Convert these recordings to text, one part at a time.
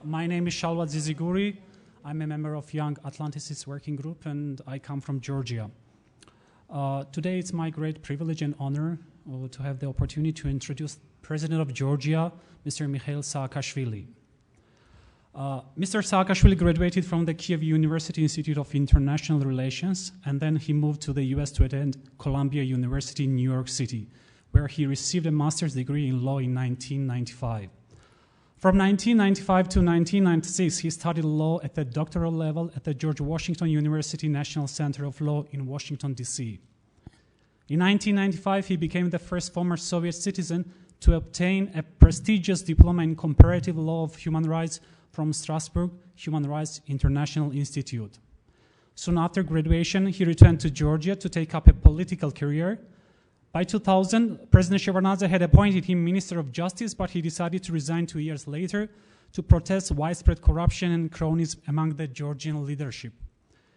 My name is Shalwa Ziziguri. I'm a member of Young Atlanticist Working Group, and I come from Georgia. Today, it's my great privilege and honor to have the opportunity to introduce President of Georgia, Mr. Mikheil Saakashvili. Mr. Saakashvili graduated from the Kiev University Institute of International Relations, and then he moved to the US to attend Columbia University in New York City, where he received a master's degree in law in 1995. From 1995 to 1996, he studied law at the doctoral level at the George Washington University National Center of Law in Washington, D.C. In 1995, he became the first former Soviet citizen to obtain a prestigious diploma in comparative law of human rights from Strasbourg Human Rights International Institute. Soon after graduation, he returned to Georgia to take up a political career. By 2000, President Shevardnadze had appointed him Minister of Justice, but he decided to resign 2 years later to protest widespread corruption and cronyism among the Georgian leadership.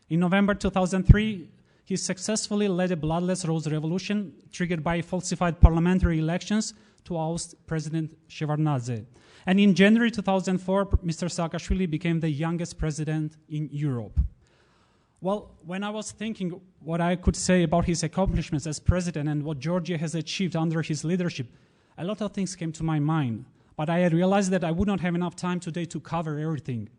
In November 2003, he successfully led a bloodless rose revolution triggered by falsified parliamentary elections to oust President Shevardnadze. And in January 2004, Mr. Saakashvili became the youngest president in Europe. Well, when I was thinking what I could say about his accomplishments as president and what Georgia has achieved under his leadership, a lot of things came to my mind. But I had realized that I would not have enough time today to cover everything.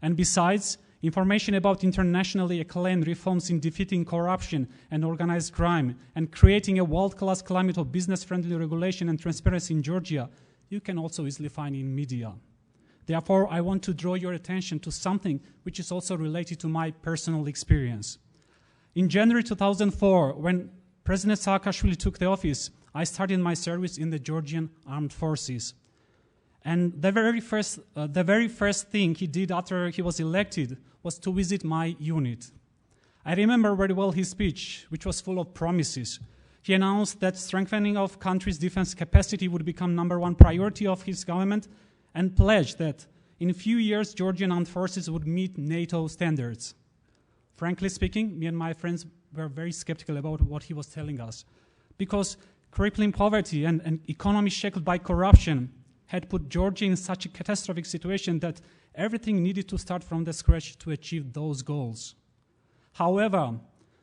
And besides, information about internationally acclaimed reforms in defeating corruption and organized crime and creating a world-class climate of business-friendly regulation and transparency in Georgia, you can also easily find in media. Therefore, I want to draw your attention to something which is also related to my personal experience. In January 2004, when President Saakashvili took the office, I started my service in the Georgian Armed Forces. And the very first thing he did after he was elected was to visit my unit. I remember very well his speech, which was full of promises. He announced that strengthening of country's defense capacity would become #1 priority of his government, and pledged that in a few years, Georgian armed forces would meet NATO standards. Frankly speaking, me and my friends were very skeptical about what he was telling us, because crippling poverty and an economy shackled by corruption had put Georgia in such a catastrophic situation that everything needed to start from the scratch to achieve those goals. However,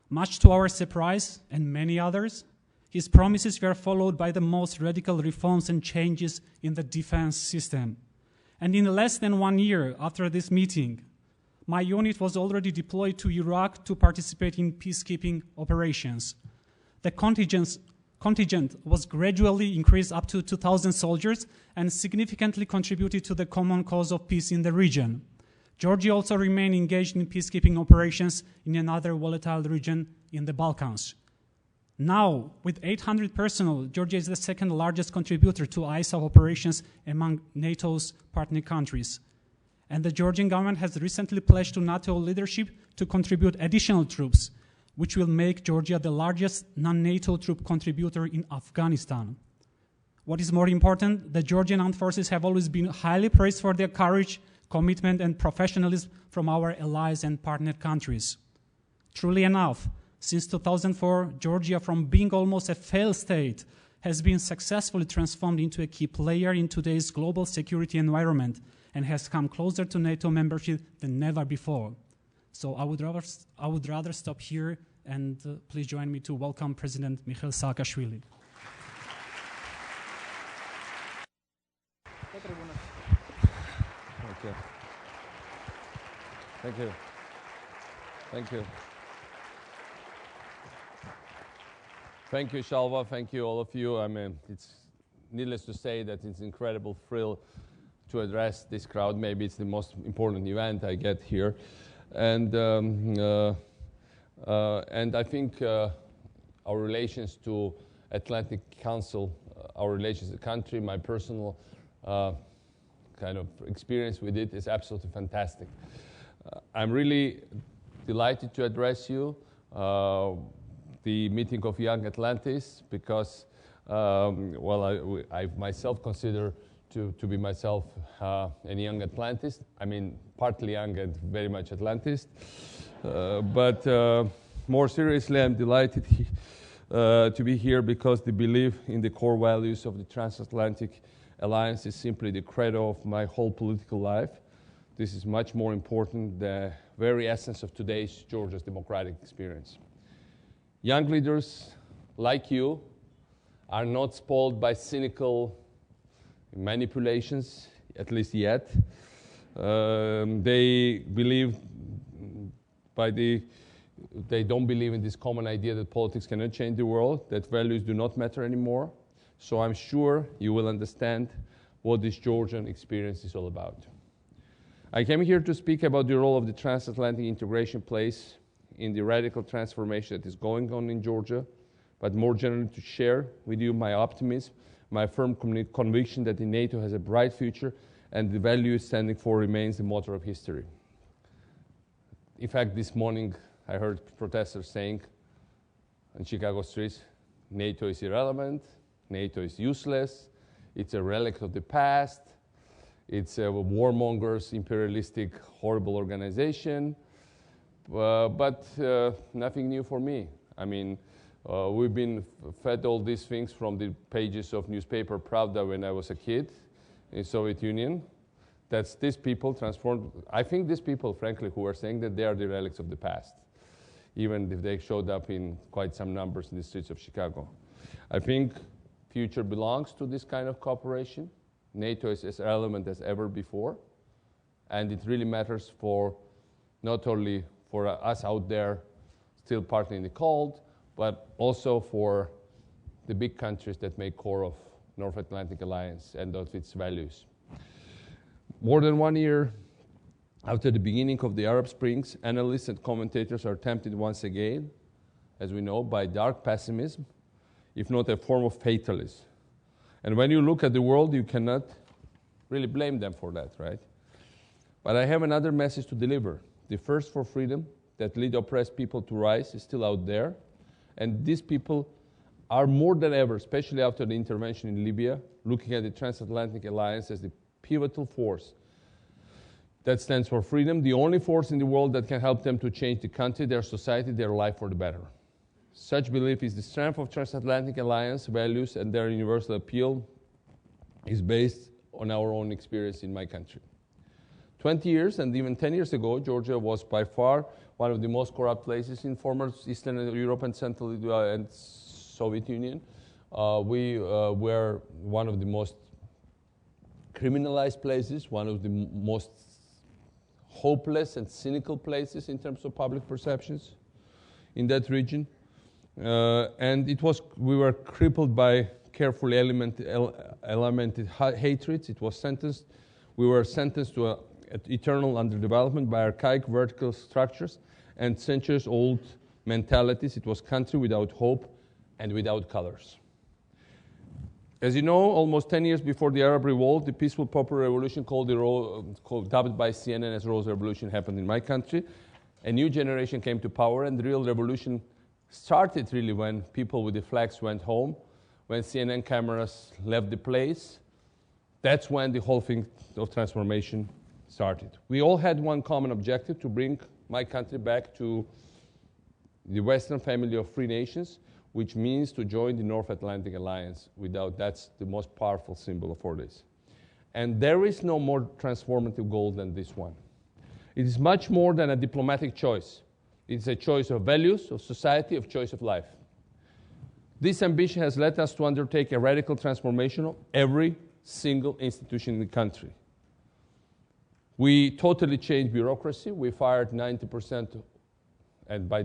much to our surprise and many others, his promises were followed by the most radical reforms and changes in the defense system. And in less than 1 year after this meeting, my unit was already deployed to Iraq to participate in peacekeeping operations. The contingent was gradually increased up to 2,000 soldiers and significantly contributed to the common cause of peace in the region. Georgia also remained engaged in peacekeeping operations in another volatile region in the Balkans. Now, with 800 personnel, Georgia is the second largest contributor to ISAF operations among NATO's partner countries. And the Georgian government has recently pledged to NATO leadership to contribute additional troops, which will make Georgia the largest non-NATO troop contributor in Afghanistan. What is more important, the Georgian armed forces have always been highly praised for their courage, commitment, and professionalism from our allies and partner countries. Truly enough, since 2004, Georgia, from being almost a failed state, has been successfully transformed into a key player in today's global security environment and has come closer to NATO membership than never before. So I would rather stop here, and please join me to welcome President Mikheil Saakashvili. Okay. Thank you. Thank you. Thank you, Shalva. Thank you, all of you. I mean, it's needless to say that it's an incredible thrill to address this crowd. Maybe it's the most important event I get here. And I think our relations to Atlantic Council, our relations to the country, my personal kind of experience with it is absolutely fantastic. I'm really delighted to address you, the meeting of Young Atlantists, because, well, I myself consider to be myself a young Atlantist. I mean, partly young and very much Atlantist. But more seriously, I'm delighted to be here because the belief in the core values of the Transatlantic Alliance is simply the credo of my whole political life. This is much more important, the very essence of today's Georgia's democratic experience. Young leaders like you are not spoiled by cynical manipulations, at least yet. They don't believe in this common idea that politics cannot change the world, that values do not matter anymore. So I'm sure you will understand what this Georgian experience is all about. I came here to speak about the role of the transatlantic integration plays in the radical transformation that is going on in Georgia, but more generally to share with you my optimism, my firm conviction that the NATO has a bright future and the value it's standing for remains the motor of history. In fact, this morning I heard protesters saying on Chicago streets, NATO is irrelevant, NATO is useless, it's a relic of the past, it's a warmongers, imperialistic, horrible organization, but nothing new for me. I mean, we've been fed all these things from the pages of newspaper Pravda when I was a kid in Soviet Union. That's these people transformed. I think these people, frankly, who are saying that they are the relics of the past, even if they showed up in quite some numbers in the streets of Chicago. I think future belongs to this kind of cooperation. NATO is as relevant as ever before, and it really matters for not only for us out there still partly in the cold, but also for the big countries that make core of North Atlantic Alliance and of its values. More than 1 year after the beginning of the Arab Springs, analysts and commentators are tempted once again, as we know, by dark pessimism, if not a form of fatalism. And when you look at the world, you cannot really blame them for that, right? But I have another message to deliver. The thirst for freedom that lead oppressed people to rise is still out there. And these people are more than ever, especially after the intervention in Libya, looking at the transatlantic alliance as the pivotal force that stands for freedom, the only force in the world that can help them to change the country, their society, their life for the better. Such belief is the strength of transatlantic alliance values, and their universal appeal is based on our own experience in my country. 20 years and even 10 years ago, Georgia was by far one of the most corrupt places in former Eastern Europe and Central and Soviet Union. We were one of the most criminalized places, one of the most hopeless and cynical places in terms of public perceptions in that region. And we were crippled by carefully elemented hatreds. We were sentenced to eternal underdevelopment by archaic vertical structures and centuries-old mentalities. It was country without hope and without colors. As you know, almost 10 years before the Arab Revolt, the peaceful popular revolution dubbed by CNN as Rose Revolution happened in my country. A new generation came to power, and the real revolution started really when people with the flags went home, when CNN cameras left the place. That's when the whole thing of transformation started. We all had one common objective: to bring my country back to the Western family of free nations, which means to join the North Atlantic Alliance. That's the most powerful symbol for this. And there is no more transformative goal than this one. It is much more than a diplomatic choice. It's a choice of values, of society, of choice of life. This ambition has led us to undertake a radical transformation of every single institution in the country. We totally changed bureaucracy. We fired 90%, and by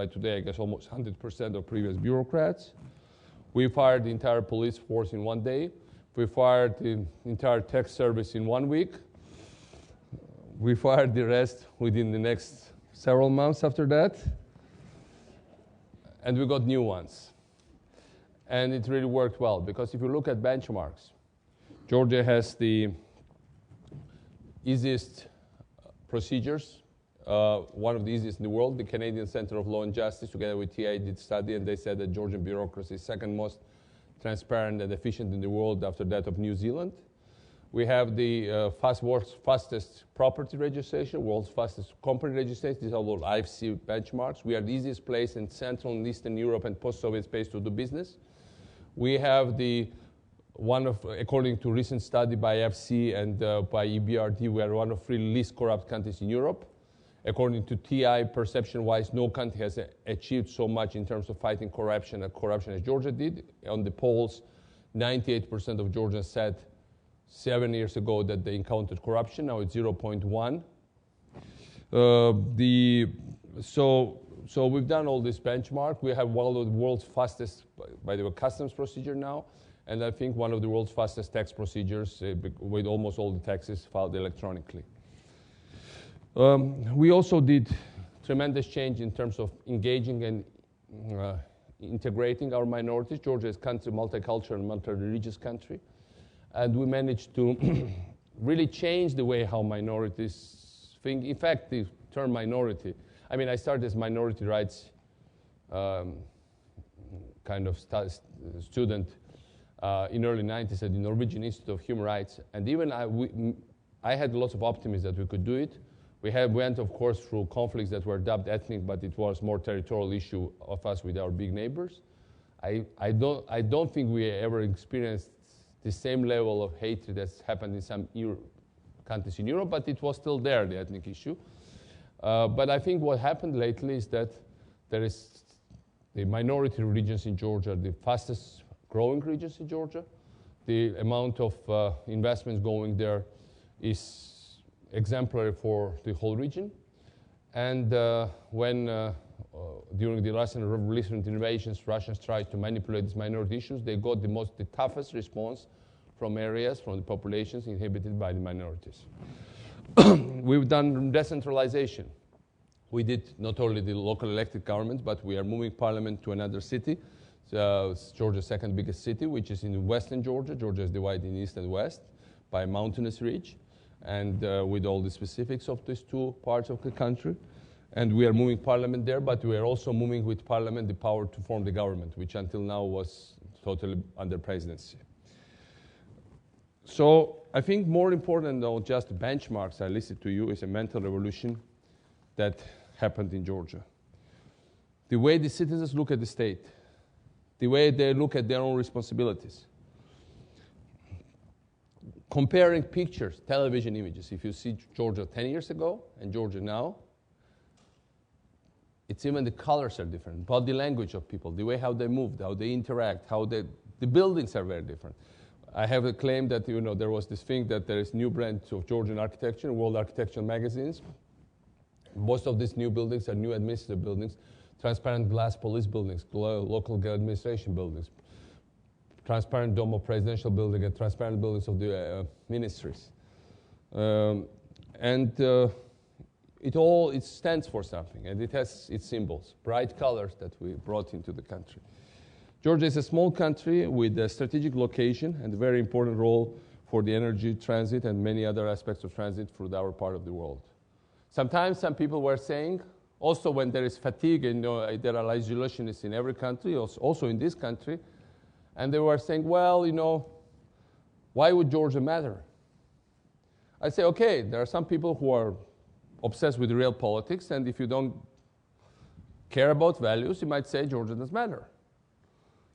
today, I guess almost 100% of previous bureaucrats. We fired the entire police force in 1 day. We fired the entire tech service in 1 week. We fired the rest within the next several months after that. And we got new ones. And it really worked well, because if you look at benchmarks, Georgia has the easiest procedures, one of the easiest in the world. The Canadian Center of Law and Justice, together with TI, did study, and they said that Georgian bureaucracy is second most transparent and efficient in the world after that of New Zealand. We have the world's fastest property registration, world's fastest company registration. These are all IFC benchmarks. We are the easiest place in Central and Eastern Europe and post-Soviet space to do business. We have the according to a recent study by FC and by EBRD, we are one of 3 least corrupt countries in Europe. According to TI, perception-wise, no country has achieved so much in terms of fighting corruption as Georgia did. On the polls, 98% of Georgians said 7 years ago that they encountered corruption. Now it's 0.1. So we've done all this benchmark. We have one of the world's fastest, by the way, customs procedure now, and I think one of the world's fastest tax procedures with almost all the taxes filed electronically. We also did tremendous change in terms of engaging and integrating our minorities. Georgia is a multicultural and multi-religious country, and we managed to really change the way how minorities think. In fact, the term minority, I mean, I started as minority rights kind of student in early 90s at the Norwegian Institute of Human Rights, and even I had lots of optimism that we could do it. We went, of course, through conflicts that were dubbed ethnic, but it was more territorial issue of us with our big neighbors. I don't think we ever experienced the same level of hatred that's happened in some countries in Europe, but it was still there, the ethnic issue. But I think what happened lately is that there is the minority regions in Georgia, the fastest growing regions in Georgia. The amount of investments going there is exemplary for the whole region. And when during the Russian recent invasions, Russians tried to manipulate these minority issues, they got the toughest response from areas, from the populations inhabited by the minorities. We've done decentralization. We did not only the local elected governments, but we are moving parliament to another city. It's Georgia's second biggest city, which is in western Georgia. Georgia is divided in east and west by a mountainous ridge, and with all the specifics of these 2 parts of the country. And we are moving parliament there, but we are also moving with parliament the power to form the government, which until now was totally under presidency. So I think more important than just benchmarks I listed to you is a mental revolution that happened in Georgia. The way the citizens look at the state, the way they look at their own responsibilities. Comparing pictures, television images, if you see Georgia 10 years ago and Georgia now, it's even the colors are different, body language of people, the way how they move, how they interact, the buildings are very different. I have a claim that there was this thing that there is new brands of Georgian architecture, world architectural magazines. Most of these new buildings are new administrative buildings, transparent glass police buildings, local administration buildings, transparent dome of presidential building, and transparent buildings of the ministries. It stands for something, and it has its symbols, bright colors that we brought into the country. Georgia is a small country with a strategic location and a very important role for the energy transit and many other aspects of transit through our part of the world. Sometimes some people were saying, also when there is fatigue, and there are isolationists in every country, also in this country, and they were saying, well, why would Georgia matter? I say, okay, there are some people who are obsessed with real politics, and if you don't care about values, you might say Georgia doesn't matter.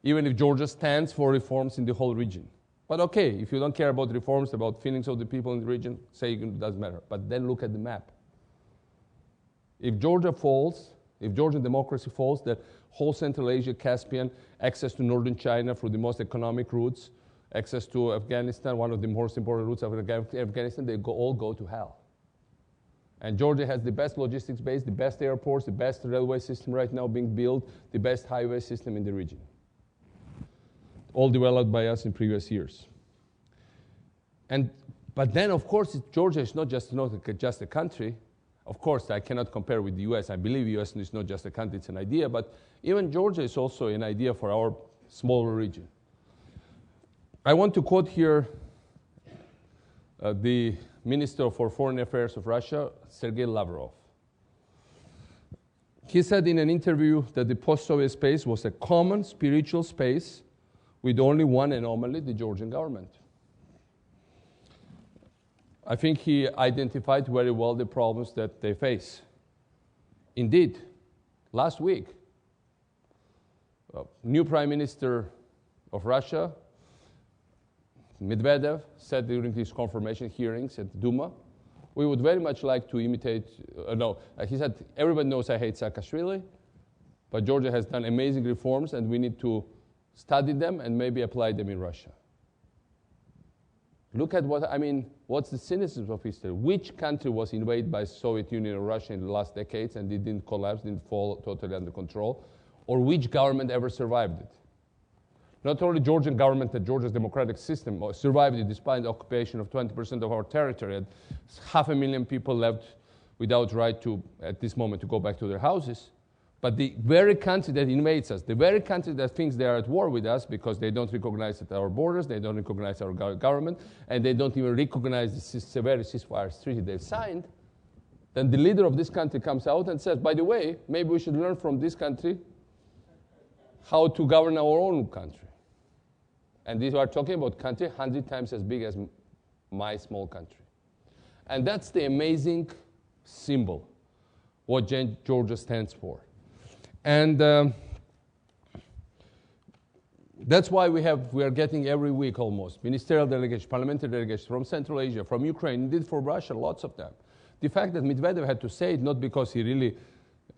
Even if Georgia stands for reforms in the whole region. But okay, if you don't care about reforms, about feelings of the people in the region, say it doesn't matter. But then look at the map. If Georgia falls, if Georgian democracy falls, the whole Central Asia, Caspian, access to northern China through the most economic routes, access to Afghanistan, one of the most important routes of Afghanistan, they all go to hell. And Georgia has the best logistics base, the best airports, the best railway system right now being built, the best highway system in the region. All developed by us in previous years. But then, of course, Georgia is not just a country. Of course, I cannot compare with the US. I believe the US is not just a country, it's an idea. But even Georgia is also an idea for our smaller region. I want to quote here the Minister for Foreign Affairs of Russia, Sergei Lavrov. He said in an interview that the post-Soviet space was a common spiritual space with only one anomaly, the Georgian government. I think he identified very well the problems that they face. Indeed, last week, new Prime Minister of Russia Medvedev said during his confirmation hearings at Duma, we would very much like to imitate, he said, everybody knows I hate Saakashvili, but Georgia has done amazing reforms and we need to study them and maybe apply them in Russia. Look at what's the cynicism of history? Which country was invaded by Soviet Union or Russia in the last decades and it didn't collapse, didn't fall totally under control? Or which government ever survived it? Not only Georgian government, the Georgia's democratic system survived it despite the occupation of 20% of our territory, and 500,000 people left without right to, at this moment, to go back to their houses. But the very country that invades us, the very country that thinks they are at war with us because they don't recognize our borders, they don't recognize our government, and they don't even recognize the severe ceasefire treaty they've signed, then the leader of this country comes out and says, by the way, maybe we should learn from this country how to govern our own country. And these are talking about country 100 times as big as my small country. And that's the amazing symbol, what Georgia stands for. And that's why we are getting every week almost ministerial delegations, parliamentary delegations from Central Asia, from Ukraine, indeed from Russia, lots of them. The fact that Medvedev had to say it, not because he really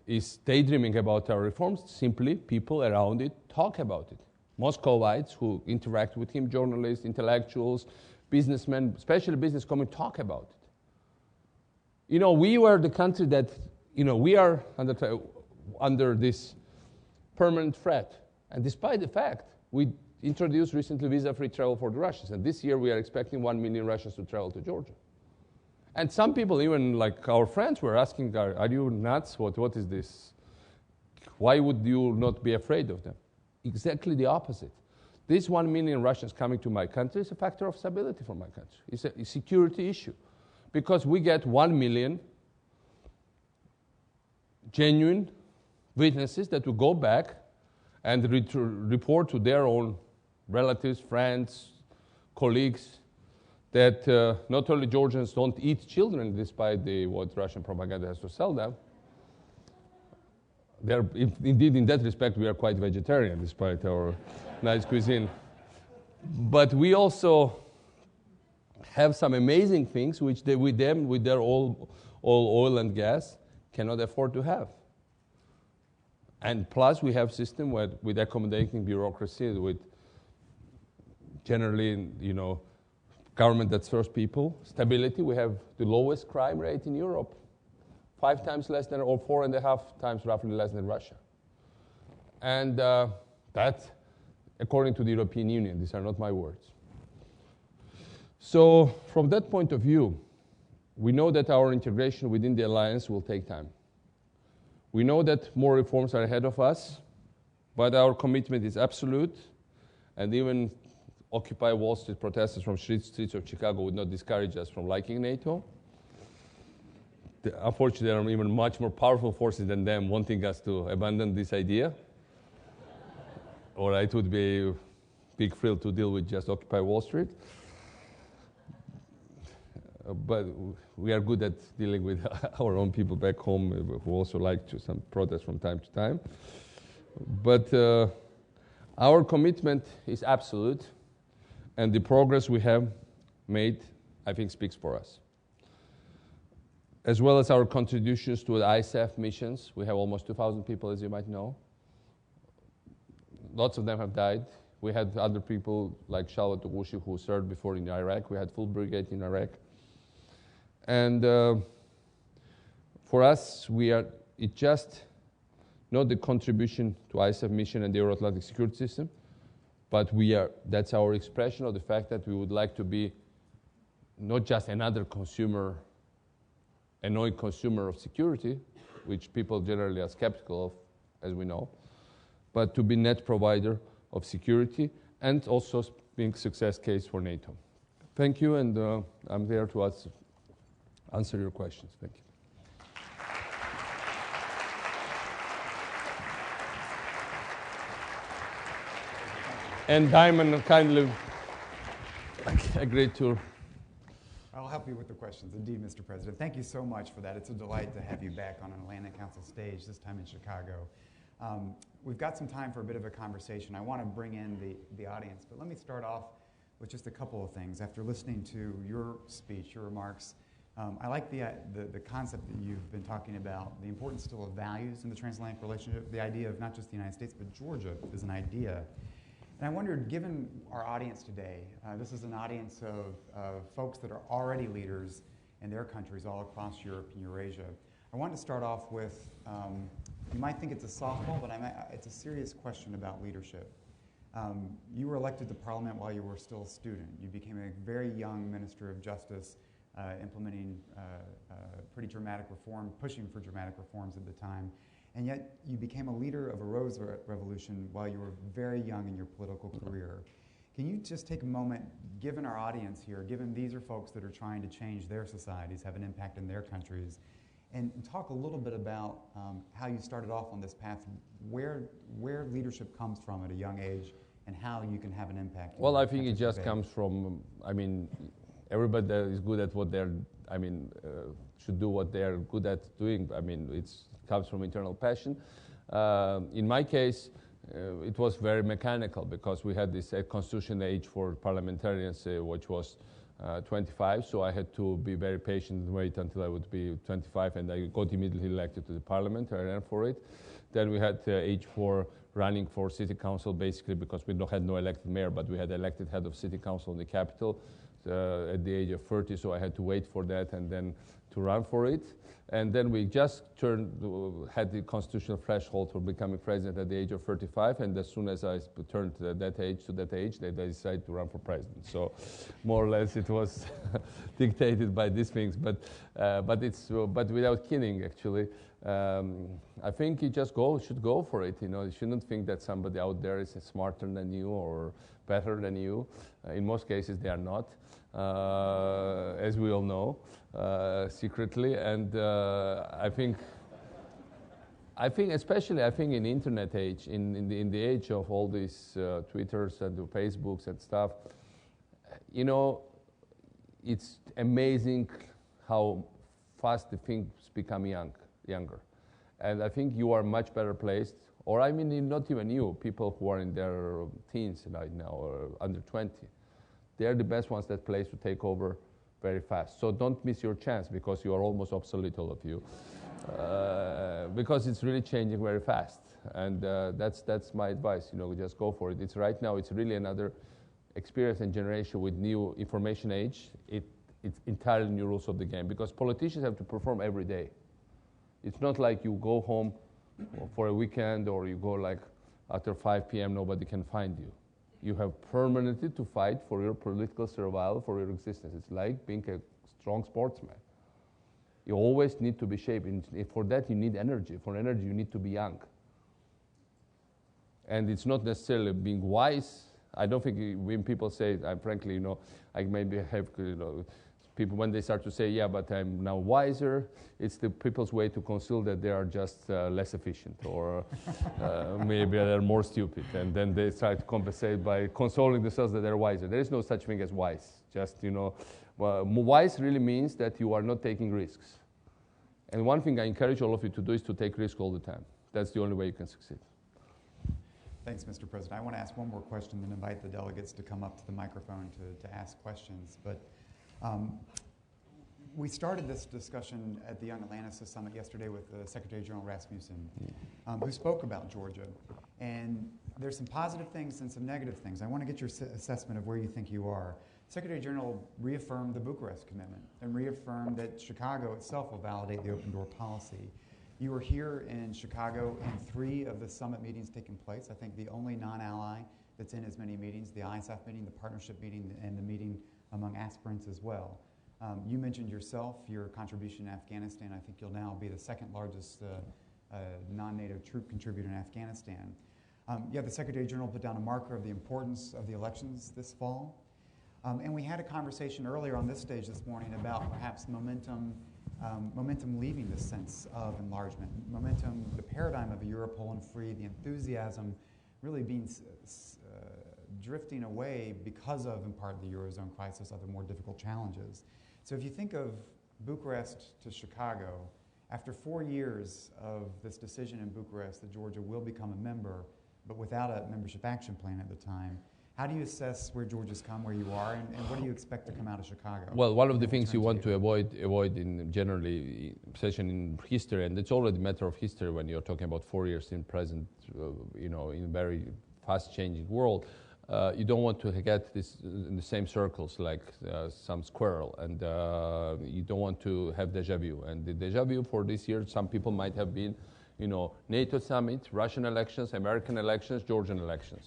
is daydreaming about our reforms, simply people around it talk about it. Moscovites who interact with him, journalists, intellectuals, businessmen, especially business community, talk about it. We were the country that, we are under this permanent threat. And despite the fact, we introduced recently visa-free travel for the Russians. And this year we are expecting 1 million Russians to travel to Georgia. And some people, even like our friends, were asking, are you nuts? What is this? Why would you not be afraid of them? Exactly the opposite. This 1 million Russians coming to my country is a factor of stability for my country. It's a security issue. Because we get 1 million genuine witnesses that will go back and report to their own relatives, friends, colleagues, that not only Georgians don't eat children despite what Russian propaganda has to sell them. Indeed, in that respect, we are quite vegetarian despite our nice cuisine. But we also have some amazing things which with their all oil and gas, cannot afford to have. And plus, we have system with accommodating bureaucracy, with generally, government that serves people. Stability, we have the lowest crime rate in Europe. 5 times less than, or 4.5 times roughly less than Russia. And that's according to the European Union. These are not my words. So from that point of view, we know that our integration within the alliance will take time. We know that more reforms are ahead of us, but our commitment is absolute, and even Occupy Wall Street protesters from streets of Chicago would not discourage us from liking NATO. Unfortunately, there are even much more powerful forces than them wanting us to abandon this idea. Or it would be a big thrill to deal with just Occupy Wall Street. But we are good at dealing with our own people back home who also like to some protest from time to time. But our commitment is absolute, and the progress we have made, I think, speaks for us. As well as our contributions to the ISAF missions. We have almost 2,000 people, as you might know. Lots of them have died. We had other people like Shalva Tugushi who served before in Iraq. We had full brigade in Iraq. And for us, it's just not the contribution to ISAF mission and the Euro-Atlantic security system, but that's our expression of the fact that we would like to be not just another annoying consumer of security, which people generally are skeptical of, as we know, but to be net provider of security and also being success case for NATO. Thank you, and I'm there to answer your questions. Thank you. And Diamond kindly agreed to. I'll help you with the questions. Indeed, Mr. President. Thank you so much for that. It's a delight to have you back on an Atlantic Council stage, this time in Chicago. We've got some time for a bit of a conversation. I want to bring in the audience, but let me start off with just a couple of things. After listening to your speech, your remarks, I like the concept that you've been talking about, the importance still of values in the transatlantic relationship, the idea of not just the United States, but Georgia is an idea. And I wondered, given our audience today, this is an audience of folks that are already leaders in their countries all across Europe and Eurasia. I wanted to start off with, you might think it's a softball, but it's a serious question about leadership. You were elected to Parliament while you were still a student. You became a very young Minister of Justice, implementing pretty dramatic reform, pushing for dramatic reforms at the time. And yet you became a leader of a Rose Revolution while you were very young in your political career. Can you just take a moment, given our audience here, given these are folks that are trying to change their societies, have an impact in their countries, and talk a little bit about how you started off on this path, where leadership comes from at a young age, and how you can have an impact? Well, I think it just comes from, I mean, everybody that is good at what they're, should do what they're good at doing. I mean, it comes from internal passion. In my case, it was very mechanical because we had this constitutional age for parliamentarians, which was 25, so I had to be very patient and wait until I would be 25, and I got immediately elected to the parliament. I ran for it. Then we had age for running for city council, basically because we had no elected mayor, but we had elected head of city council in the capital at the age of 30, so I had to wait for that and then to run for it. And then we just had the constitutional threshold for becoming president at the age of 35, and as soon as I turned that age, they decided to run for president. So more or less it was dictated by these things, but without kidding, actually. I think you just should go for it. You shouldn't think that somebody out there is smarter than you or better than you. In most cases, they are not, as we all know, secretly. And I think especially in the internet age, in the age of all these Twitters and the Facebooks and stuff, it's amazing how fast the things become younger. And I think you are much better placed, or I mean, not even you, people who are in their teens right now or under 20. They're the best ones that place to take over very fast. So don't miss your chance because you are almost obsolete, all of you. Because it's really changing very fast. And that's my advice, just go for it. It's right now, it's really another experience and generation with new information age. It's entirely new rules of the game because politicians have to perform every day. It's not like you go home for a weekend or you go like after 5 p.m. nobody can find you. You have permanently to fight for your political survival, for your existence. It's like being a strong sportsman. You always need to be shaped. And for that you need energy. For energy you need to be young. And it's not necessarily being wise. I don't think when people say, frankly, I maybe have, people when they start to say, yeah, but I'm now wiser, it's the people's way to conceal that they are just less efficient or maybe they're more stupid. And then they try to compensate by consoling themselves that they're wiser. There is no such thing as wise. Just, wise really means that you are not taking risks. And one thing I encourage all of you to do is to take risks all the time. That's the only way you can succeed. Thanks, Mr. President. I want to ask one more question and invite the delegates to come up to the microphone to ask questions. But we started this discussion at the Young Atlanticist Summit yesterday with Secretary General Rasmussen, who spoke about Georgia. And there's some positive things and some negative things. I want to get your assessment of where you think you are. Secretary General reaffirmed the Bucharest commitment and reaffirmed that Chicago itself will validate the open door policy. You were here in Chicago in 3 of the summit meetings taking place. I think the only non-ally that's in as many meetings, the ISAF meeting, the partnership meeting, and the meeting among aspirants as well. You mentioned yourself, your contribution in Afghanistan. I think you'll now be the 2nd largest non-NATO troop contributor in Afghanistan. The Secretary General put down a marker of the importance of the elections this fall. And we had a conversation earlier on this stage this morning about perhaps momentum leaving this sense of enlargement, momentum, the paradigm of a Europe whole and free, the enthusiasm really being drifting away because of, in part, the Eurozone crisis, other more difficult challenges. So if you think of Bucharest to Chicago, after 4 years of this decision in Bucharest that Georgia will become a member, but without a membership action plan at the time, How do you assess where Georgia's come, where you are, and what do you expect to come out of Chicago? Well, one of the things you want to avoid in generally, especially in history, and it's already a matter of history when you're talking about 4 years in present, in a very fast-changing world. You don't want to get this in the same circles like some squirrel, and you don't want to have deja vu. And the deja vu for this year, some people might have been, NATO summit, Russian elections, American elections, Georgian elections.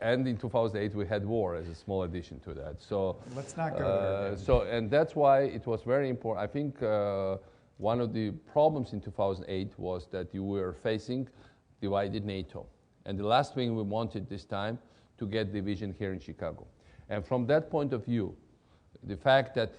And in 2008, we had war as a small addition to that. So let's not go there. And that's why it was very important. I think one of the problems in 2008 was that you were facing divided NATO. And the last thing we wanted this time to get division here in Chicago. And from that point of view, the fact that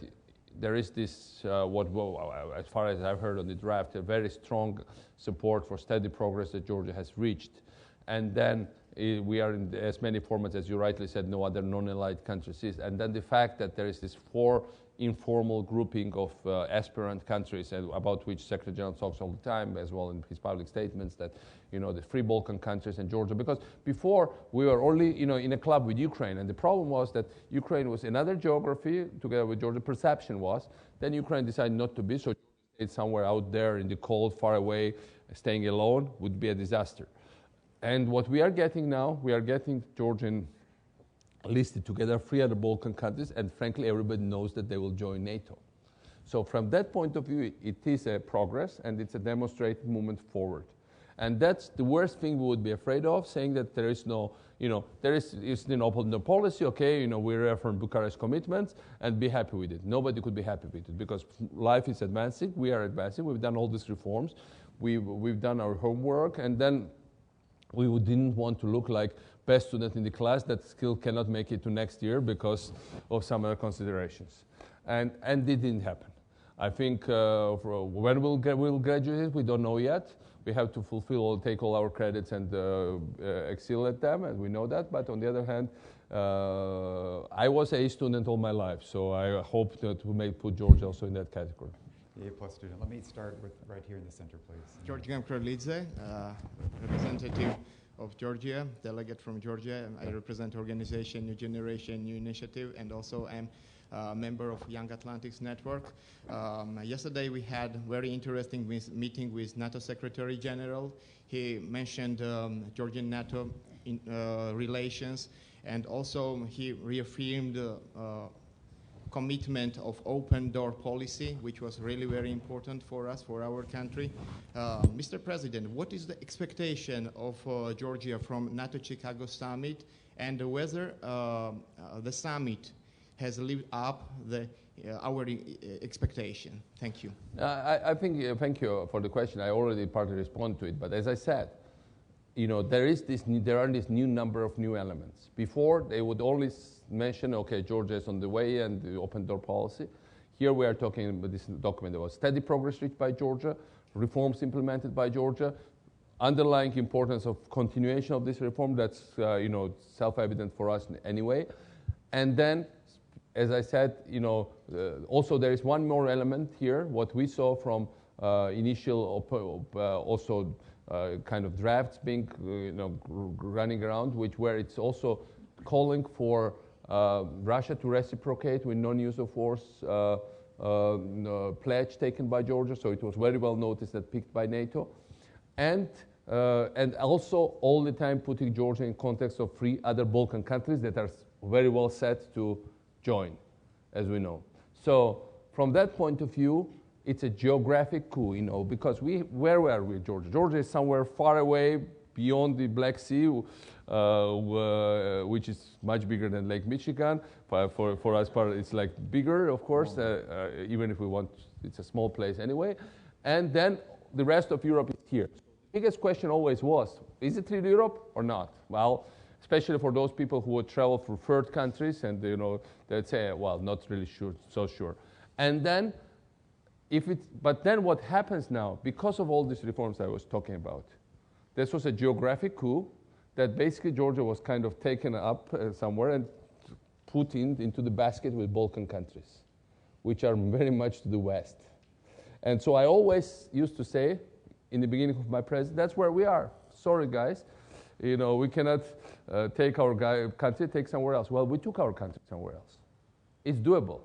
there is this, as far as I've heard on the draft, a very strong support for steady progress that Georgia has reached. And then we are in as many formats, as you rightly said, no other non-allied countries is. And then the fact that there is this 4 informal grouping of aspirant countries, and about which Secretary General talks all the time, as well in his public statements, that the three Balkan countries and Georgia. Because before we were only in a club with Ukraine, and the problem was that Ukraine was another geography together with Georgia. Perception was then Ukraine decided not to be, so it's somewhere out there in the cold, far away, staying alone would be a disaster. And what we are getting now, we are getting Georgian listed together 3 other Balkan countries, and frankly, everybody knows that they will join NATO. So from that point of view, it is a progress, and it's a demonstrated movement forward. And that's the worst thing we would be afraid of, saying that there is no, it's an open door policy, okay, we reaffirm Bucharest commitments, and be happy with it. Nobody could be happy with it, because life is advancing, we are advancing, we've done all these reforms, we've done our homework, and then we didn't want to look like best student in the class that still cannot make it to next year because of some other considerations. And it didn't happen. I think when we'll graduate, we don't know yet. We have to take all our credits and excel at them, and we know that. But on the other hand, I was a student all my life, so I hope that we may put Georgia also in that category. The A+ student. Let me start with right here in the center, please. Georgian Kralidze, representative of Georgia, delegate from Georgia. I represent organization New Generation, New Initiative, and also am a member of Young Atlanticist Network. Yesterday we had very interesting meeting with NATO Secretary General. He mentioned Georgian-NATO relations, and also he reaffirmed commitment of open door policy, which was really very important for us, for our country. Mr. President, what is the expectation of Georgia from NATO Chicago Summit, and whether the summit has lived up our expectation? Thank you. I think, thank you for the question. I already partly responded to it, but as I said, there are this new number of new elements. Before, they would always mention, okay, Georgia is on the way and the open door policy. Here we are talking about this document about steady progress reached by Georgia, reforms implemented by Georgia, underlying importance of continuation of this reform. That's self-evident for us anyway. And then, as I said, also there is one more element here. What we saw from initial also kind of drafts being running around, where it's also calling for Russia to reciprocate with non-use of force pledge taken by Georgia. So it was very well noticed and picked by NATO, and also all the time putting Georgia in context of 3 other Balkan countries that are very well set to join, as we know. So from that point of view, it's a geographic coup, because where were we, Georgia? Georgia is somewhere far away beyond the Black Sea, which is much bigger than Lake Michigan. For us, it's like bigger, of course, even if we want, it's a small place anyway. And then the rest of Europe is here. So the biggest question always was, is it really Europe or not? Well, especially for those people who would travel through third countries, and they'd say, well, not really sure. And then, but then what happens now, because of all these reforms I was talking about, this was a geographic coup that basically Georgia was kind of taken up somewhere and put into the basket with Balkan countries, which are very much to the west. And so I always used to say, in the beginning of my presidency, that's where we are. Sorry, guys. we cannot take our country, take somewhere else. Well, we took our country somewhere else. It's doable.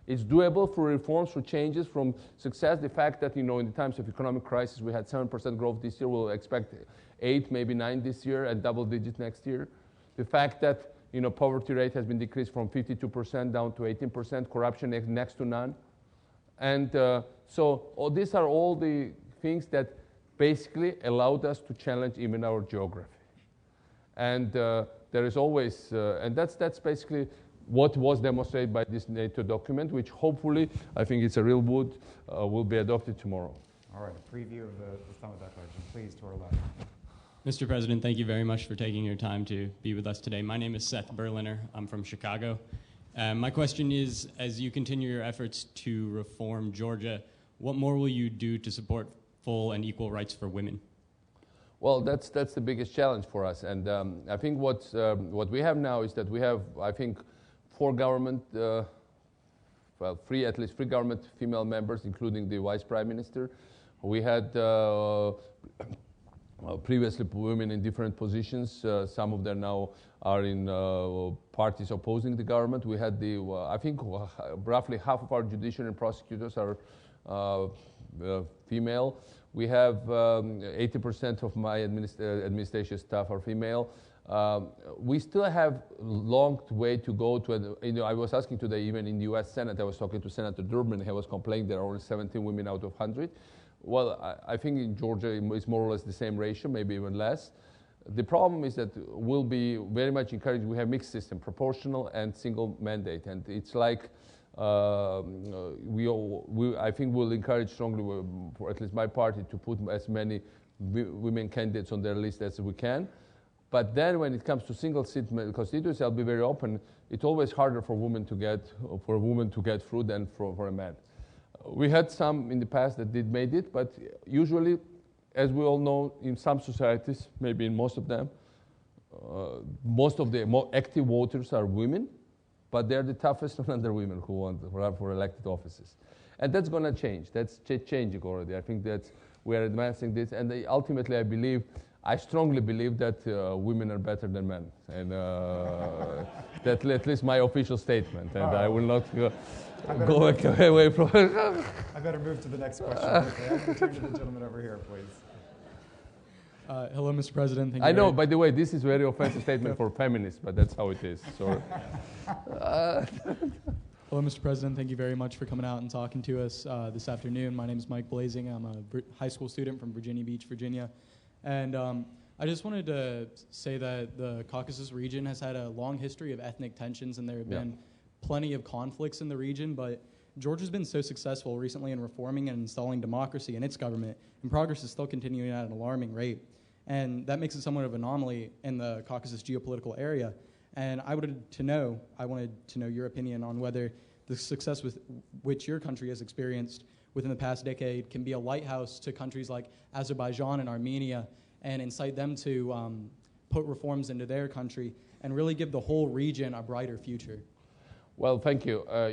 It's doable through reforms, through changes, from success. The fact that, in the times of economic crisis, we had 7% growth this year. We'll expect 8, maybe 9 this year, and double digits next year. The fact that, poverty rate has been decreased from 52% down to 18%, corruption next to none. And so these are all the things that basically allowed us to challenge even our geography. And there is always, and that's basically what was demonstrated by this NATO document, which hopefully, I think it's a real wood, will be adopted tomorrow. All right, a preview of the summit declaration. Please, to our left. Mr. President, thank you very much for taking your time to be with us today. My name is Seth Berliner. I'm from Chicago. My question is, as you continue your efforts to reform Georgia, what more will you do to support full and equal rights for women? Well, that's the biggest challenge for us. And I think what we have now is that we have, I think, 4 government, at least 3 government female members, including the Vice Prime Minister. We had previously women in different positions. Some of them now are in parties opposing the government. We had I think roughly half of our judiciary and prosecutors are female. We have 80% of my administration staff are female. We still have a long way to go to, I was asking today, even in the US Senate, I was talking to Senator Durbin, he was complaining there are only 17 women out of 100. Well, I think in Georgia it's more or less the same ratio, maybe even less. The problem is that we'll be very much encouraged. We have mixed system, proportional and single mandate, and it's like I think we'll encourage strongly, for at least my party, to put as many women candidates on their list as we can. But then when it comes to single seat constituency, I'll be very open. It's always harder for a woman to get through than for a man. We had some in the past that made it, but usually, as we all know, in some societies, maybe in most of them, most of the more active voters are women, but they're the toughest one under women who want to run for elected offices. And that's going to change. That's changing already. I think we are advancing this, and ultimately I strongly believe that women are better than men, and that's at least my official statement, and I will not go away from it. I better move to the next question. Okay, I'm going to turn to the gentleman over here, please. Hello, Mr. President. Thank you. I know, by the way, this is a very offensive statement for feminists, but that's how it is. So. Hello, Mr. President. Thank you very much for coming out and talking to us this afternoon. My name is Mike Blazing. I'm a high school student from Virginia Beach, Virginia. And I just wanted to say that the Caucasus region has had a long history of ethnic tensions, and there have been plenty of conflicts in the region, but Georgia's been so successful recently in reforming and installing democracy in its government, and progress is still continuing at an alarming rate. And that makes it somewhat of an anomaly in the Caucasus geopolitical area. And I wanted to know your opinion on whether the success with which your country has experienced within the past decade can be a lighthouse to countries like Azerbaijan and Armenia, and incite them to put reforms into their country and really give the whole region a brighter future. Well, thank you. I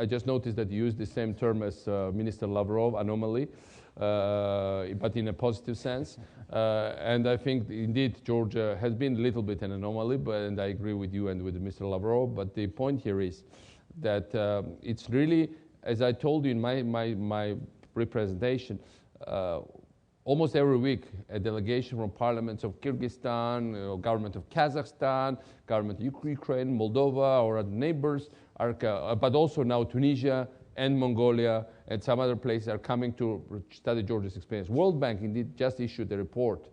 just noticed that you used the same term as Minister Lavrov, anomaly, but in a positive sense. And I think, indeed, Georgia has been a little bit an anomaly, and I agree with you and with Mr. Lavrov. But the point here is that it's really, as I told you in my presentation, almost every week, a delegation from parliaments of Kyrgyzstan, government of Kazakhstan, government of Ukraine, Moldova, or other neighbors, but also now Tunisia and Mongolia and some other places are coming to study Georgia's experience. World Bank indeed just issued a report,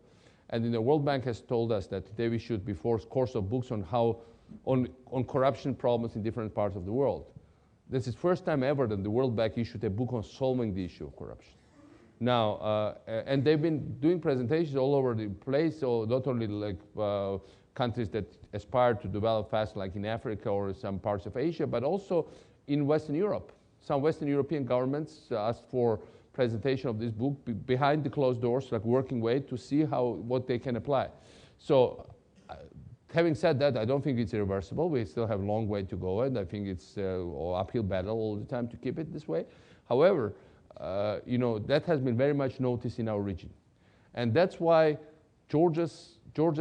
and the World Bank has told us that they issued before a course of books on corruption problems in different parts of the world. This is the first time ever that the World Bank issued a book on solving the issue of corruption. Now, and they've been doing presentations all over the place, so not only like countries that aspire to develop fast, like in Africa or some parts of Asia, but also in Western Europe. Some Western European governments asked for presentation of this book behind the closed doors, like working way, to see what they can apply. So, having said that, I don't think it's irreversible. We still have a long way to go, and I think it's an uphill battle all the time to keep it this way. However, that has been very much noticed in our region. And that's why Georgia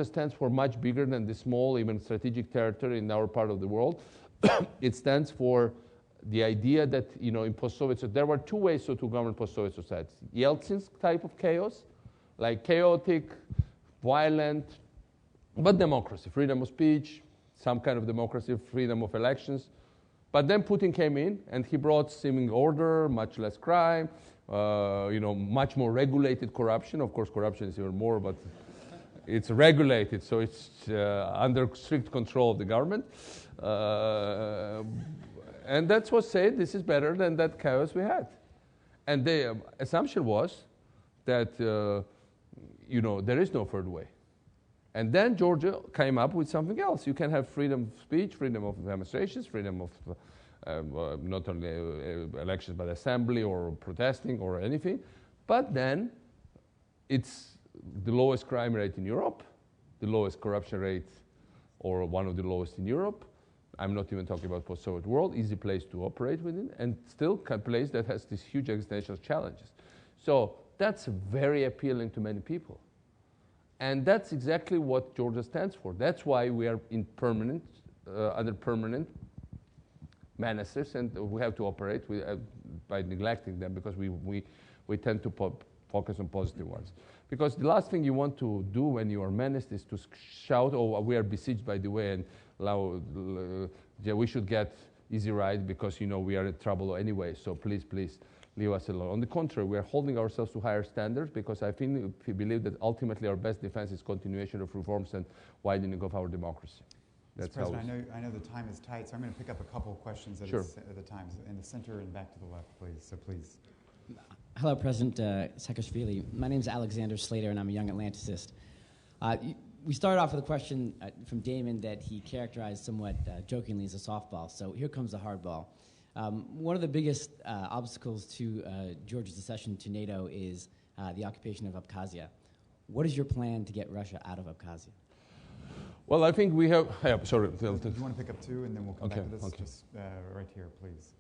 stands for much bigger than the small, even strategic territory in our part of the world. It stands for the idea that, in post-Soviet, there were two ways to govern post-Soviet societies. Yeltsin's type of chaos, like chaotic, violent, but democracy, freedom of speech, some kind of democracy, freedom of elections. But then Putin came in, and he brought seeming order, much less crime, much more regulated corruption. Of course, corruption is even more, but it's regulated, so it's under strict control of the government. And that's what said, this is better than that chaos we had. And the assumption was that, there is no third way. And then Georgia came up with something else. You can have freedom of speech, freedom of demonstrations, freedom of not only elections, but assembly or protesting or anything. But then it's the lowest crime rate in Europe, the lowest corruption rate, or one of the lowest in Europe. I'm not even talking about post-Soviet world, easy place to operate within, and still a place that has these huge existential challenges. So that's very appealing to many people. And that's exactly what Georgia stands for. That's why we are in under permanent menaces, and we have to operate by neglecting them, because we tend to focus on positive ones. Because the last thing you want to do when you are menaced is to shout, oh, we are besieged, by the way, and we should get easy ride because, we are in trouble anyway, so please leave us alone. On the contrary, we are holding ourselves to higher standards, because I believe that ultimately our best defense is continuation of reforms and widening of our democracy. That's Mr. President, I know the time is tight, so I'm going to pick up a couple of questions at the time. In the center and back to the left, please. So please. Hello, President Saakashvili. My name is Alexander Slater, and I'm a Young Atlanticist. We started off with a question from Damon that he characterized somewhat jokingly as a softball. So here comes the hardball. One of the biggest obstacles to Georgia's accession to NATO is the occupation of Abkhazia. What is your plan to get Russia out of Abkhazia? Well, I think we have... sorry. Do you want to pick up two, and then we'll come back to this? Okay. Just right here, please.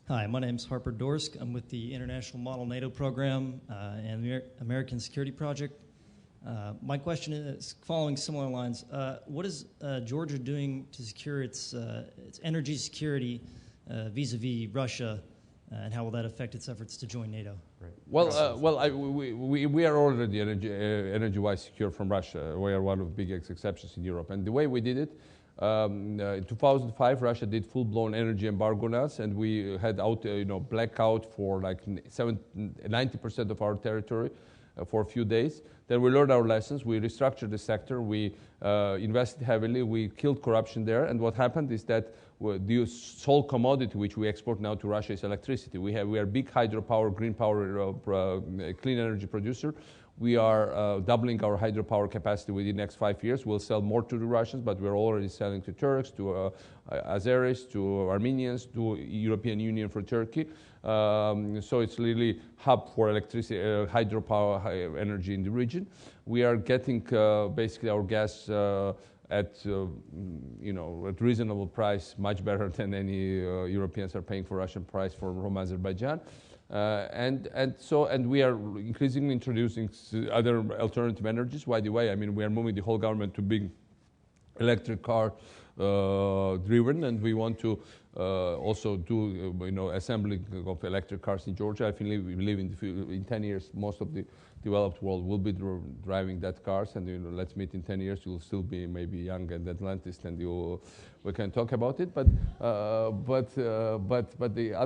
Hi, my name is Harper Dorsk. I'm with the International Model NATO Program and the American Security Project. My question is following similar lines. What is Georgia doing to secure its energy security vis-a-vis Russia, and how will that affect its efforts to join NATO? Right. We are already energy-wise secure from Russia. We are one of the biggest exceptions in Europe. And the way we did it, in 2005, Russia did full-blown energy embargo on us, and we had blackout for like 90% of our territory for a few days. Then we learned our lessons. We restructured the sector. We invested heavily. We killed corruption there. And what happened is that the sole commodity which we export now to Russia is electricity. We are big hydropower, green power, clean energy producer. We are doubling our hydropower capacity within the next 5 years. We'll sell more to the Russians, but we're already selling to Turks, to Azeris, to Armenians, to European Union for Turkey. So it's really hub for electricity, hydropower, energy in the region. We are getting basically our gas at reasonable price, much better than any Europeans are paying for Russian price from Azerbaijan. And we are increasingly introducing other alternative energies. By the way, we are moving the whole government to big electric car driven, and we want to also do assembly of electric cars in Georgia. I think we believe in 10 years most of the developed world will be driving that cars, and let's meet in 10 years. You'll still be maybe young and Atlantist, and we can talk about it. But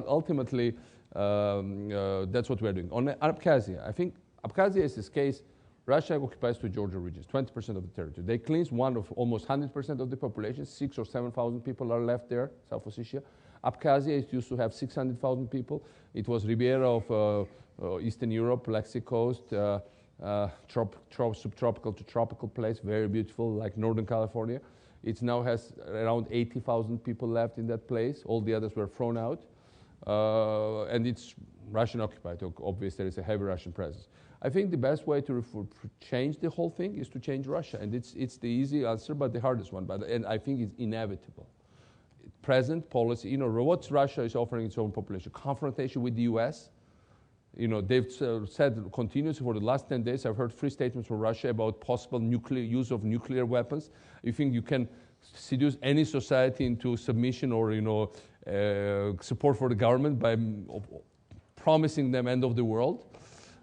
ultimately. That's what we're doing. On Abkhazia, I think Abkhazia is this case. Russia occupies two Georgia regions, 20% of the territory. They cleanse one of almost 100% of the population. 6,000 or 7,000 people are left there, South Ossetia. Abkhazia used to have 600,000 people. It was Riviera of Eastern Europe, Black Sea coast, subtropical to tropical place, very beautiful, like Northern California. It now has around 80,000 people left in that place. All the others were thrown out. And it's Russian occupied. Obviously, there is a heavy Russian presence. I think the best way to change the whole thing is to change Russia, and it's the easy answer, but the hardest one. And I think it's inevitable. Present policy, what Russia is offering its own population: confrontation with the U.S., they've said continuously for the last 10 days, I've heard 3 statements from Russia about possible use of nuclear weapons. You think you can seduce any society into submission or, support for the government by promising them end of the world?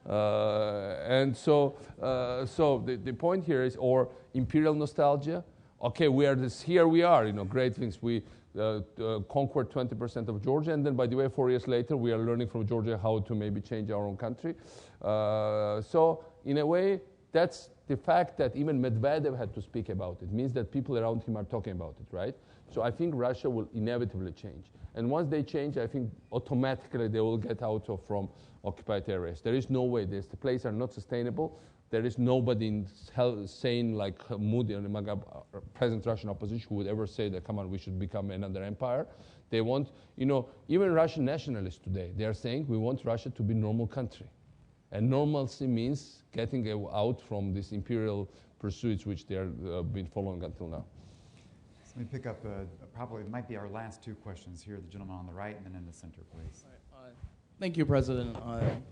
And so the point here is, or imperial nostalgia. Okay, here we are, great things. We conquered 20% of Georgia, and then, by the way, 4 years later, we are learning from Georgia how to maybe change our own country. So, in a way, that's the fact that even Medvedev had to speak about it. It means that people around him are talking about it, right? So I think Russia will inevitably change. And once they change, I think automatically they will get out from occupied areas. There is no way. The places are not sustainable. There is nobody sane like Moody and the present Russian opposition who would ever say that, come on, we should become another empire. They want, even Russian nationalists today, they are saying we want Russia to be a normal country. And normalcy means getting out from these imperial pursuits which they have been following until now. So let me pick up probably it might be our last 2 questions here. The gentleman on the right and then in the center, please. Thank you, President.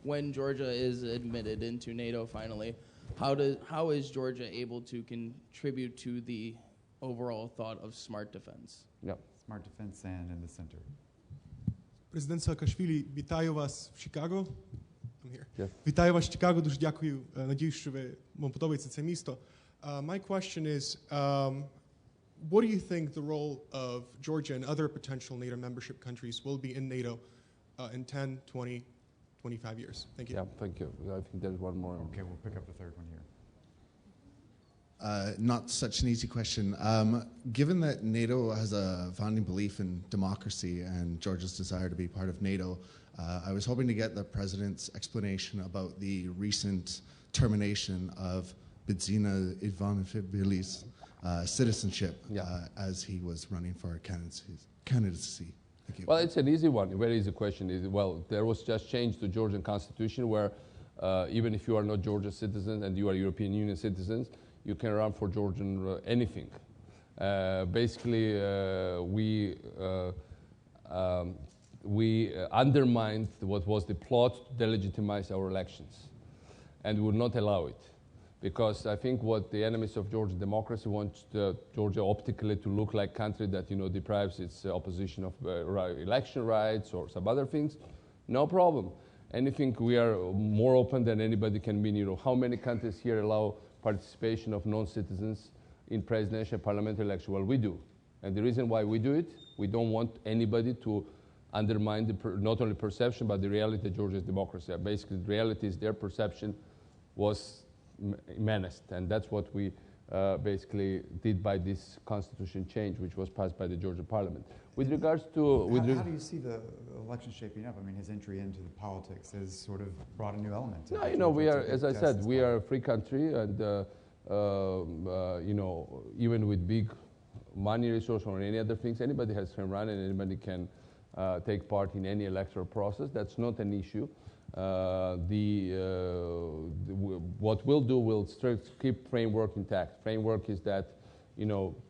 When Georgia is admitted into NATO finally, how is Georgia able to contribute to the overall thought of smart defense? Yeah. Smart defense and in the center. Президент Саакашвілі, вітаю вас в Чикаго. I'm here. Yes. Вітаю вас в Чикаго. Дуже дякую. Надіюсь, що вам подобається це місто. My question is, what do you think the role of Georgia and other potential NATO membership countries will be in NATO in 10, 20, 25 years? Thank you. Yeah, thank you. I think there's one more. Okay, we'll pick up the third one here. Not such an easy question. Given that NATO has a founding belief in democracy and Georgia's desire to be part of NATO, I was hoping to get the President's explanation about the recent termination of Bidzina Ivanovich's citizenship as he was running for candidacy. Thank you. Well, it's an easy one, a very easy question. Well, there was just change to Georgian constitution where even if you are not Georgian citizen and you are European Union citizens, you can run for Georgian anything. Basically, we undermined what was the plot to delegitimize our elections, and would not allow it. Because I think what the enemies of Georgian democracy want Georgia optically to look like a country that deprives its opposition of election rights or some other things. No problem. Anything, we are more open than anybody can be. How many countries here allow participation of non-citizens in presidential and parliamentary election? Well, we do. And the reason why we do it, we don't want anybody to undermine not only perception, but the reality of Georgia's democracy. Basically, the reality is their perception was menaced, and that's what we basically did by this constitution change, which was passed by the Georgia Parliament. With regards to... How do you see the election shaping up? I mean, his entry into the politics has sort of brought a new element. No, we are, as I said, we are a free country, and even with big money resource or any other things, anybody can run and anybody can take part in any electoral process. That's not an issue. What we'll do, we'll keep framework intact. Framework is that,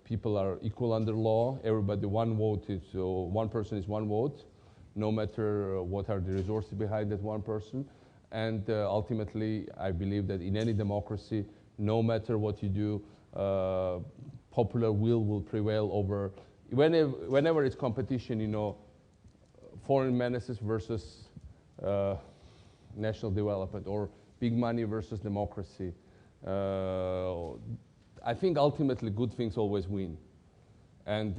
people are equal under law. Everybody, one person is one vote, no matter what are the resources behind that one person. And ultimately, I believe that in any democracy, no matter what you do, popular will prevail over. Whenever it's competition, foreign menaces versus national development, or big money versus democracy. I think ultimately good things always win. And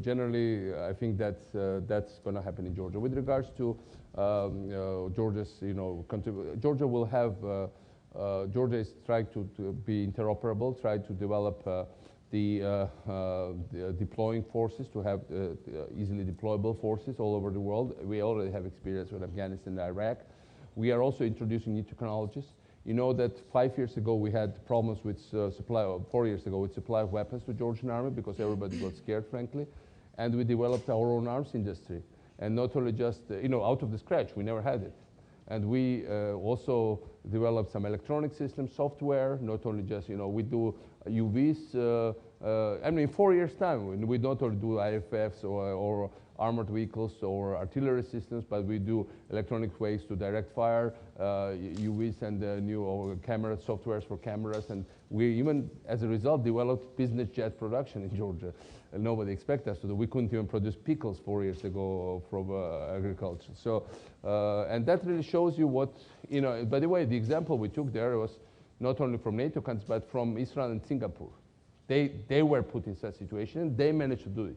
generally, I think that's going to happen in Georgia. With regards to Georgia's, Georgia will have, Georgia is trying to be interoperable, try to develop the deploying forces, to have easily deployable forces all over the world. We already have experience with Afghanistan and Iraq. We are also introducing new technologies. You know that 5 years ago we had problems with 4 years ago with supply of weapons to Georgian army because everybody got scared, frankly. And we developed our own arms industry. And not only just, out of the scratch, we never had it. And we also developed some electronic systems, software, not only just, we do UVs. 4 years' time, we don't only do IFFs or armored vehicles or artillery systems, but we do electronic ways to direct fire, UVs and new camera softwares for cameras, and we even, as a result, developed business jet production in Georgia. And nobody expected us to do. We couldn't even produce pickles 4 years ago from agriculture. So, and that really shows you what, you know, by the way, the example we took there was not only from NATO countries, but from Israel and Singapore. They were put in such a situation, they managed to do it.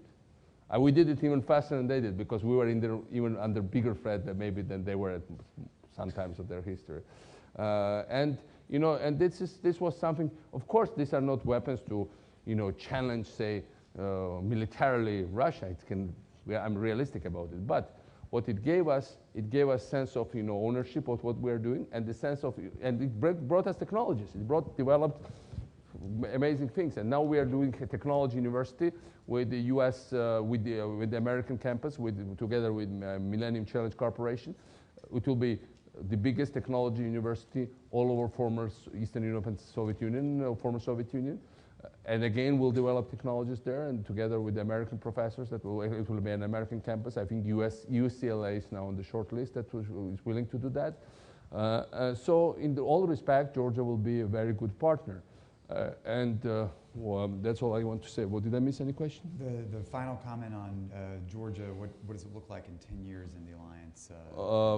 We did it even faster than they did because we were even under bigger threat than maybe than they were at some times of their history. And you know, and this was something. Of course, these are not weapons to, you know, challenge, say, militarily Russia. I'm realistic about it. But what it gave us sense of, you know, ownership of what we're doing, and the sense of, and it brought us technologies. It developed amazing things, and now we are doing a technology university with the U.S. With the American campus, together with Millennium Challenge Corporation. It will be the biggest technology university all over former Eastern Europe and Soviet Union, former Soviet Union. And again, we'll develop technologies there, and together with the American professors, it will be an American campus. I think UCLA is now on the short list that is willing to do that. So in all respect, Georgia will be a very good partner. Well, that's all I want to say. Well, did I miss any question? The final comment on Georgia, what does it look like in 10 years in the alliance,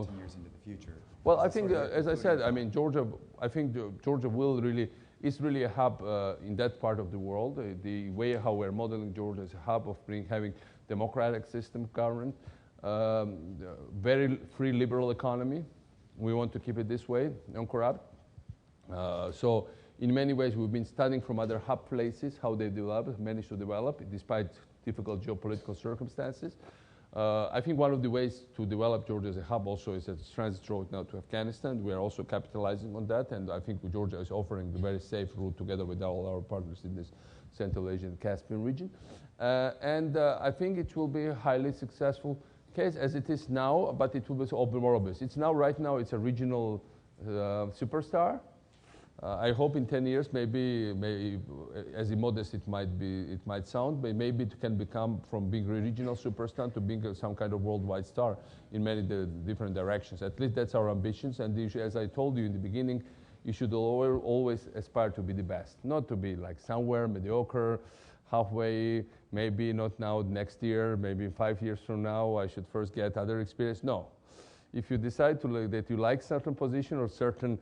10 years into the future? Well, I think, as I said, I mean, Georgia, I think Georgia will really, is really a hub in that part of the world. The way how we're modeling Georgia is a hub of having democratic system of government, very free liberal economy. We want to keep it this way, non-corrupt. So in many ways, we've been studying from other hub places how they managed to develop, despite difficult geopolitical circumstances. I think one of the ways to develop Georgia as a hub also is a transit road now to Afghanistan. We are also capitalizing on that, and I think Georgia is offering the very safe route together with all our partners in this Central Asian and Caspian region. I think it will be a highly successful case as it is now, but it will be more obvious. It's now, right now, it's a regional superstar. I hope in 10 years, maybe as immodest it might sound, but maybe it can become from being a regional superstar to being some kind of worldwide star in many different directions. At least that's our ambitions. And as I told you in the beginning, you should always aspire to be the best, not to be like somewhere mediocre, halfway, maybe not now, next year, maybe 5 years from now, I should first get other experience. No. If you decide that you like certain position or certain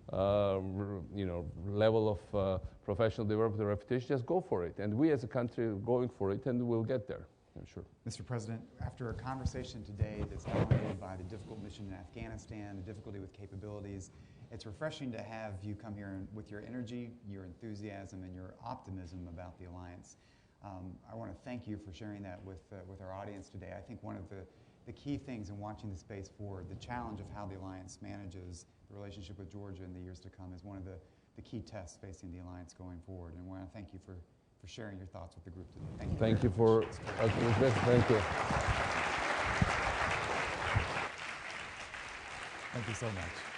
level of professional development or reputation, just go for it. And we as a country are going for it, and we'll get there, I'm sure. Mr. President, after a conversation today that's dominated by the difficult mission in Afghanistan, the difficulty with capabilities, it's refreshing to have you come here with your energy, your enthusiasm, and your optimism about the alliance. I want to thank you for sharing that with our audience today. I think one of the key things in watching the space forward, the challenge of how the alliance manages the relationship with Georgia in the years to come, is one of the key tests facing the alliance going forward. And I want to thank you for sharing your thoughts with the group today. Thank you. Thank you for thank you. Thank you so much.